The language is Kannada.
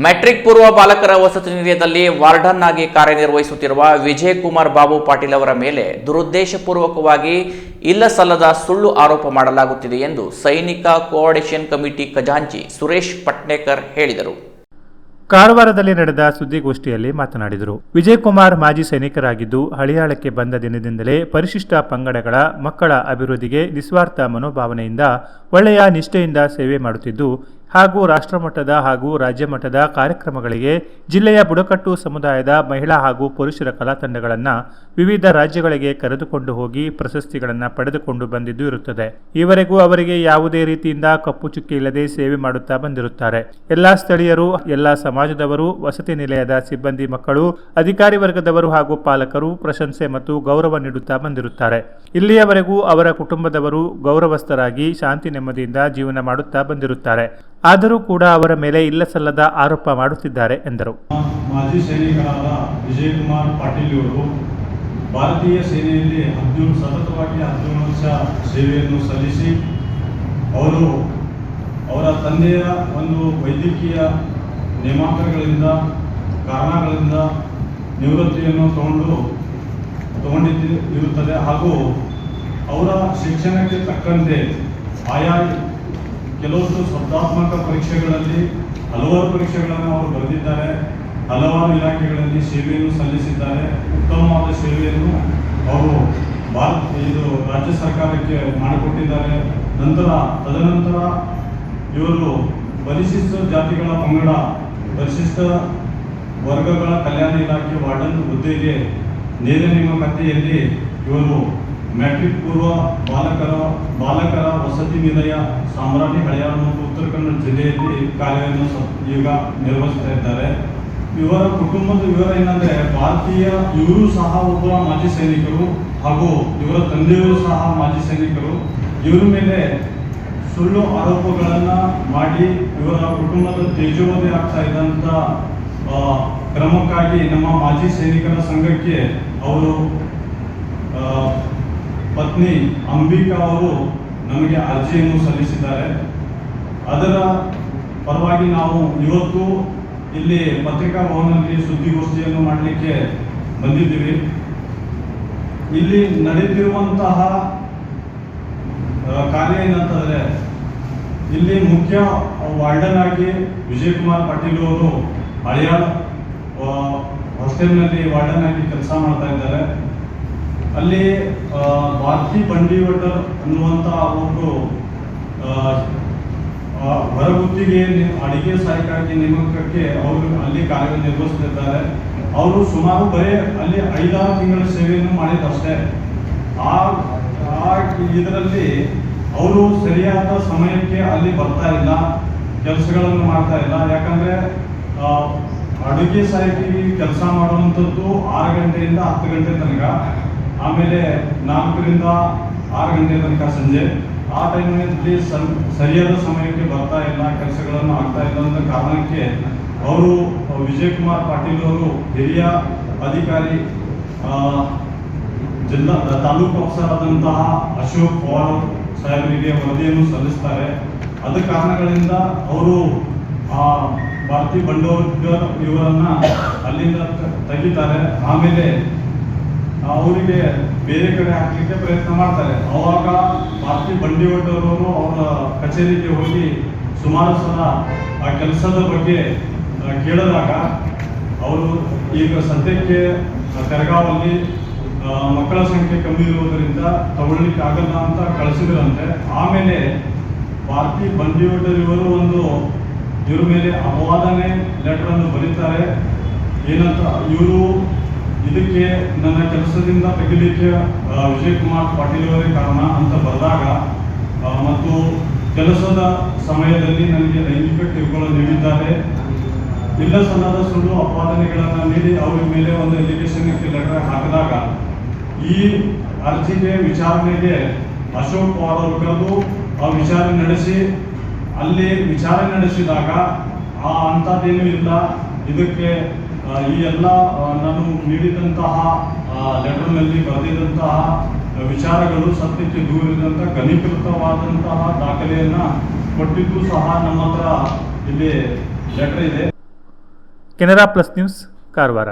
ಮೆಟ್ರಿಕ್ ಪೂರ್ವ ಬಾಲಕರ ವಸತಿ ನಿಲಯದಲ್ಲಿ ವಾರ್ಡನ್ ಆಗಿ ಕಾರ್ಯನಿರ್ವಹಿಸುತ್ತಿರುವ ವಿಜಯಕುಮಾರ್ ಬಾಬು ಪಾಟೀಲ್ ಅವರ ಮೇಲೆ ದುರುದ್ದೇಶಪೂರ್ವಕವಾಗಿ ಇಲ್ಲಸಲ್ಲದ ಸುಳ್ಳು ಆರೋಪ ಮಾಡಲಾಗುತ್ತಿದೆ ಎಂದು ಸೈನಿಕ ಕೋಆರ್ಡಿನೇಷನ್ ಕಮಿಟಿ ಖಜಾಂಚಿ ಸುರೇಶ್ ಪಟ್ನೇಕರ್ ಹೇಳಿದರು. ಕಾರವಾರದಲ್ಲಿ ನಡೆದ ಸುದ್ದಿಗೋಷ್ಠಿಯಲ್ಲಿ ಮಾತನಾಡಿದರು. ವಿಜಯಕುಮಾರ್ ಮಾಜಿ ಸೈನಿಕರಾಗಿದ್ದು ಹಳಿಯಾಳಕ್ಕೆ ಬಂದ ದಿನದಿಂದಲೇ ಪರಿಶಿಷ್ಟ ಪಂಗಡಗಳ ಮಕ್ಕಳ ಅಭಿವೃದ್ಧಿಗೆ ನಿಸ್ವಾರ್ಥ ಮನೋಭಾವನೆಯಿಂದ ಒಳ್ಳೆಯ ನಿಷ್ಠೆಯಿಂದ ಸೇವೆ ಮಾಡುತ್ತಿದ್ದು ಹಾಗೂ ರಾಷ್ಟ್ರಮಟ್ಟದ ಹಾಗೂ ರಾಜ್ಯ ಮಟ್ಟದ ಕಾರ್ಯಕ್ರಮಗಳಿಗೆ ಜಿಲ್ಲೆಯ ಬುಡಕಟ್ಟು ಸಮುದಾಯದ ಮಹಿಳಾ ಹಾಗೂ ಪುರುಷರ ಕಲಾ ತಂಡಗಳನ್ನು ವಿವಿಧ ರಾಜ್ಯಗಳಿಗೆ ಕರೆದುಕೊಂಡು ಹೋಗಿ ಪ್ರಶಸ್ತಿಗಳನ್ನು ಪಡೆದುಕೊಂಡು ಬಂದಿದ್ದು ಇರುತ್ತದೆ. ಈವರೆಗೂ ಅವರಿಗೆ ಯಾವುದೇ ರೀತಿಯಿಂದ ಕಪ್ಪು ಚುಕ್ಕಿ ಇಲ್ಲದೆ ಸೇವೆ ಮಾಡುತ್ತಾ ಬಂದಿರುತ್ತಾರೆ. ಎಲ್ಲಾ ಸ್ಥಳೀಯರು, ಎಲ್ಲಾ ಸಮಾಜದವರು, ವಸತಿ ನಿಲಯದ ಸಿಬ್ಬಂದಿ, ಮಕ್ಕಳು, ಅಧಿಕಾರಿ ವರ್ಗದವರು ಹಾಗೂ ಪಾಲಕರು ಪ್ರಶಂಸೆ ಮತ್ತು ಗೌರವ ನೀಡುತ್ತಾ ಬಂದಿರುತ್ತಾರೆ. ಇಲ್ಲಿಯವರೆಗೂ ಅವರ ಕುಟುಂಬದವರು ಗೌರವಸ್ಥರಾಗಿ ಶಾಂತಿ ನೆಮ್ಮದಿಯಿಂದ ಜೀವನ ಮಾಡುತ್ತಾ ಬಂದಿರುತ್ತಾರೆ. ಆದರೂ ಕೂಡ ಅವರ ಮೇಲೆ ಇಲ್ಲಸಲ್ಲದ ಆರೋಪ ಮಾಡುತ್ತಿದ್ದಾರೆ ಎಂದರು. ಮಾಜಿ ಸೈನಿಕರಾದ ವಿಜಯಕುಮಾರ್ ಪಾಟೀಲ್ ಅವರು ಭಾರತೀಯ ಸೇನೆಯಲ್ಲಿ ಸತತವಾಗಿ 17 ವರ್ಷ ಸೇವೆಯನ್ನು ಸಲ್ಲಿಸಿ ಅವರ ತಂದೆಯ ಒಂದು ವೈದ್ಯಕೀಯ ನೇಮಕಾತಿಗಳಿಂದ ಕಾರಣಗಳಿಂದ ನಿವೃತ್ತಿಯನ್ನು ತಗೊಂಡಿರುತ್ತದೆ ಹಾಗೂ ಅವರ ಶಿಕ್ಷಣಕ್ಕೆ ತಕ್ಕಂತೆ ಆಯಾ ಕೆಲವೊಂದು ಸ್ಪರ್ಧಾತ್ಮಕ ಪರೀಕ್ಷೆಗಳಲ್ಲಿ ಹಲವಾರು ಪರೀಕ್ಷೆಗಳನ್ನು ಅವರು ಬರೆದಿದ್ದಾರೆ. ಹಲವಾರು ಇಲಾಖೆಗಳಲ್ಲಿ ಸೇವೆಯನ್ನು ಸಲ್ಲಿಸಿದ್ದಾರೆ. ಉತ್ತಮವಾದ ಸೇವೆಯನ್ನು ಅವರು ರಾಜ್ಯ ಸರ್ಕಾರಕ್ಕೆ ಮಾಡಿಕೊಟ್ಟಿದ್ದಾರೆ. ತದನಂತರ ಇವರು ಪರಿಶಿಷ್ಟ ಜಾತಿಗಳ ಪಂಗಡ ಪರಿಶಿಷ್ಟ ವರ್ಗಗಳ ಕಲ್ಯಾಣ ಇಲಾಖೆ ವಾರ್ಡನ್ ಹುದ್ದೆಗೆ ನೇರ ನೇಮಕಾತಿಯಲ್ಲಿ ಇವರು ಮ್ಯಾಟ್ರಿಕ್ ಪೂರ್ವ ಬಾಲಕರ ವಸತಿ ನಿಲಯ ಸಾಮ್ರಾಟಿ ಹಳಿಯಾಳ ಮತ್ತು ಉತ್ತರ ಕನ್ನಡ ಜಿಲ್ಲೆಯಲ್ಲಿ ಕಾರ್ಯವನ್ನು ಈಗ ನಿರ್ವಹಿಸ್ತಾ ಇದ್ದಾರೆ. ಇವರ ಕುಟುಂಬದ ವಿವರ ಏನಂದ್ರೆ ಇವರು ಸಹ ಒಬ್ಬ ಮಾಜಿ ಸೈನಿಕರು ಹಾಗೂ ಇವರ ತಂದೆಯವರು ಸಹ ಮಾಜಿ ಸೈನಿಕರು. ಇವರ ಮೇಲೆ ಸುಳ್ಳು ಆರೋಪಗಳನ್ನ ಮಾಡಿ ಇವರ ಕುಟುಂಬದ ತೇಜೋವಧೆ ಆಗ್ತಾ ಇದ್ದಂತ ಕ್ರಮಕ್ಕಾಗಿ ನಮ್ಮ ಮಾಜಿ ಸೈನಿಕರ ಸಂಘಕ್ಕೆ ಅವರು ಪತ್ನಿ ಅಂಬಿಕಾ ಅವರು ನಮಗೆ ಅರ್ಜಿಯನ್ನು ಸಲ್ಲಿಸಿದ್ದಾರೆ. ಅದರ ಪರವಾಗಿ ನಾವು ಇವತ್ತು ಇಲ್ಲಿ ಪತ್ರಿಕಾ ಭವನದಲ್ಲಿ ಸುದ್ದಿಗೋಷ್ಠಿಯನ್ನು ಮಾಡಲಿಕ್ಕೆ ಬಂದಿದ್ದೀವಿ. ಇಲ್ಲಿ ನಡೆದಿರುವಂತಹ ಕಾರ್ಯ ಏನಂತಂದರೆ, ಇಲ್ಲಿ ಮುಖ್ಯ ವಾರ್ಡನ್ ಆಗಿ ವಿಜಯಕುಮಾರ್ ಪಾಟೀಲ್ ಅವರು ಹಳಿಯಾಳ ಹಾಸ್ಟೆಲ್ನಲ್ಲಿ ವಾರ್ಡನ್ ಆಗಿ ಕೆಲಸ ಮಾಡ್ತಾ ಇದ್ದಾರೆ. ಅಲ್ಲಿ ಭಾರತಿ ಬಂಡಿವಟರ್ ಅನ್ನುವಂಥ ಒಂದು ಹೊರಗುತ್ತಿಗೆ ಅಡಿಗೆ ಸಹಾಯಕಾರಿ ನೇಮಕಕ್ಕೆ ಅವರು ಅಲ್ಲಿ ಕಾರ್ಯನಿರ್ವಹಿಸುತ್ತಿದ್ದಾರೆ. ಅವರು ಸುಮಾರು ಬರೀ ಅಲ್ಲಿ 5-6 ತಿಂಗಳ ಸೇವೆಯನ್ನು ಮಾಡಿದಷ್ಟೇ. ಇದರಲ್ಲಿ ಅವರು ಸರಿಯಾದ ಸಮಯಕ್ಕೆ ಅಲ್ಲಿ ಬರ್ತಾ ಇಲ್ಲ, ಕೆಲಸಗಳನ್ನು ಮಾಡ್ತಾ ಇಲ್ಲ. ಯಾಕಂದ್ರೆ ಅಡುಗೆ ಸಹಾಯಕಿಗೆ ಕೆಲಸ ಮಾಡುವಂಥದ್ದು 6 ಗಂಟೆಯಿಂದ 10 ಗಂಟೆ ತನಕ, ಆಮೇಲೆ 4 ರಿಂದ 6 ಗಂಟೆ ತನಕ ಸಂಜೆ. ಆ ಟೈಮ್ನಲ್ಲಿ ಸರಿಯಾದ ಸಮಯಕ್ಕೆ ಬರ್ತಾ ಇಲ್ಲ, ಕೆಲಸಗಳನ್ನು ಆಗ್ತಾ ಇಲ್ಲ ಅಂತ ಕಾರಣಕ್ಕೆ ಅವರು ವಿಜಯಕುಮಾರ್ ಪಾಟೀಲ್ ಅವರು ಹಿರಿಯ ಅಧಿಕಾರಿ ತಾಲೂಕು ಆಫೀಸರ್ ಆದಂತಹ ಅಶೋಕ್ ಪವಾರ್ ಸಾಹೇಬರಿಗೆ ವರದಿಯನ್ನು ಸಲ್ಲಿಸ್ತಾರೆ. ಅದ ಕಾರಣಗಳಿಂದ ಅವರು ಭಾರತಿ ಬಂಡೋರ್ಕರ್ ಇವರನ್ನ ಅಲ್ಲಿಂದ ತೆಗಿತಾರೆ. ಆಮೇಲೆ ಅವರಿಗೆ ಬೇರೆ ಕಡೆ ಹಾಕಲಿಕ್ಕೆ ಪ್ರಯತ್ನ ಮಾಡ್ತಾರೆ. ಅವಾಗ ಭಾರತಿ ಬಂಡಿವಟರ್ ಅವರು ಅವರ ಕಚೇರಿಗೆ ಹೋಗಿ ಸುಮಾರು ಸಲ ಆ ಕೆಲಸದ ಬಗ್ಗೆ ಕೇಳಿದಾಗ ಅವರು ಈಗ ಸದ್ಯಕ್ಕೆ ತೆರಗಾವಲ್ಲಿ ಮಕ್ಕಳ ಸಂಖ್ಯೆ ಕಮ್ಮಿ ಇರುವುದರಿಂದ ತಗೊಳ್ಳಿಕ್ಕೆ ಆಗಲ್ಲ ಅಂತ ಕಳಿಸಿದ್ರಂತೆ. ಆಮೇಲೆ ಭಾರತಿ ಬಂಡಿವಟರ್ ಇವರು ಇವ್ರ ಮೇಲೆ ಅಪವಾದನೆ ಲೆಟರ್ ಅನ್ನು ಬರೀತಾರೆ. ಏನಂತ, ಇವರು ಇದಕ್ಕೆ ನನ್ನ ಕೆಲಸದಿಂದ ತೆಗಿಲಿಕ್ಕೆ ವಿಜಯಕುಮಾರ್ ಪಾಟೀಲ್ ಅವರೇ ಕಾರಣ ಅಂತ ಬರೆದಾಗ, ಮತ್ತು ಕೆಲಸದ ಸಮಯದಲ್ಲಿ ನನಗೆ ಲೈಂಗಿಕ ಕಿರುಕುಳ ನೀಡಿದ್ದಾರೆ, ಇಲ್ಲ ಸಲ್ಲದ ಸುಳ್ಳು ಅಪಾದನೆಗಳನ್ನು ನೀಡಿ ಅವರ ಮೇಲೆ ಒಂದು ಎಲಿಗೇಷನ್ ಲೆಟರ್ ಹಾಕಿದಾಗ ಈ ಅರ್ಜಿಗೆ ವಿಚಾರಣೆಗೆ ಅಶೋಕ್ ಪವಾರ್ ಅವರು ಕರೆದು ಆ ವಿಚಾರಣೆ ನಡೆಸಿ, ಅಲ್ಲಿ ವಿಚಾರಣೆ ನಡೆಸಿದಾಗ ಅಂಥದ್ದೇನೂ ಇಲ್ಲ, ಇದಕ್ಕೆ ಈ ಎಲ್ಲ ನಾನು ನೀಡಿದಂತಹ ಲೆಟರ್ನಲ್ಲಿ ಬರೆದಿದ್ದಂತಹ ವಿಚಾರಗಳು ಸತ್ಯಕ್ಕೆ ದೂರದಂತ ಘನೀಕೃತವಾದಂತಹ ದಾಖಲೆಯನ್ನ ಕೊಟ್ಟಿದ್ದು ಸಹ ನಮ್ಮ ಹತ್ರ ಇಲ್ಲಿ ಲೆಟರ್ ಇದೆ. Canara plus news, Karwar.